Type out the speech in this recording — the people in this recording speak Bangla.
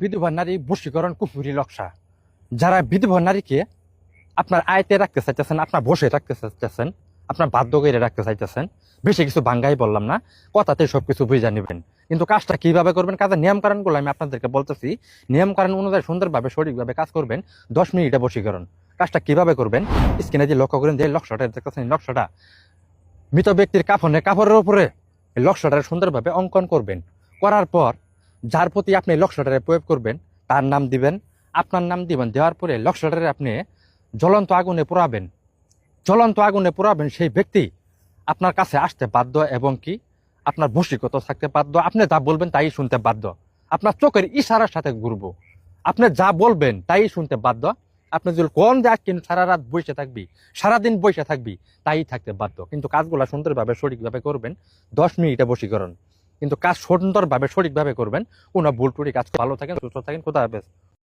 বিধবা নারী বশীকরণ কুফুরি নকশা। যারা বিধবা নারীকে আপনার আয়তে রাখতে চাইতেছেন, আপনার বসে রাখতে চাইতেছেন, আপনার বাধ্য করে রাখতে চাইতেছেন, বেশি কিছু বাঙ্গাই বললাম না, কথাতে সবকিছু বুঝে নেবেন। কিন্তু কাজটা কিভাবে করবেন, কাজের নিয়মকানুনগুলো আমি আপনাদেরকে বলতেছি। নিয়মকানুন অনুযায়ী সুন্দরভাবে সঠিকভাবে কাজ করবেন। 10 মিনিটে বশীকরণ। কাজটা কিভাবে করবেন, স্ক্রিনে যে লক্ষ্য করেন যে নকশাটা দেখতেছেন, নকশাটা মৃত ব্যক্তির কাপড়ের উপরে এই নকশাটা সুন্দরভাবে অঙ্কন করবেন। করার পর যার প্রতি আপনি নকশাটারে প্রয়োগ করবেন তার নাম দিবেন, আপনার নাম দিবেন। দেওয়ার পরে নকশাটারে আপনি জ্বলন্ত আগুনে পোড়াবেন। জ্বলন্ত আগুনে পোড়াবেন, সেই ব্যক্তি আপনার কাছে আসতে বাধ্য এবং কি আপনার বশীকৃত থাকতে বাধ্য। আপনি যা বলবেন তাই শুনতে বাধ্য। আপনার চোখের ইশারার সাথে ঘুরবো। আপনি যা বলবেন তাই শুনতে বাধ্য। আপনি যদি কোন যে কিন্তু সারা রাত বসে থাকবি, সারাদিন বসে থাকবি, তাই থাকতে বাধ্য। কিন্তু কাজগুলো সুন্দরভাবে সঠিকভাবে করবেন। 10 মিনিটে বশীকরণ। কিন্তু কাজ সুন্দরভাবে সঠিকভাবে করবেন। কোনো ভুল টুটি কাজ। ভালো থাকেন, সুস্থ থাকেন, খোদা হাফেজ।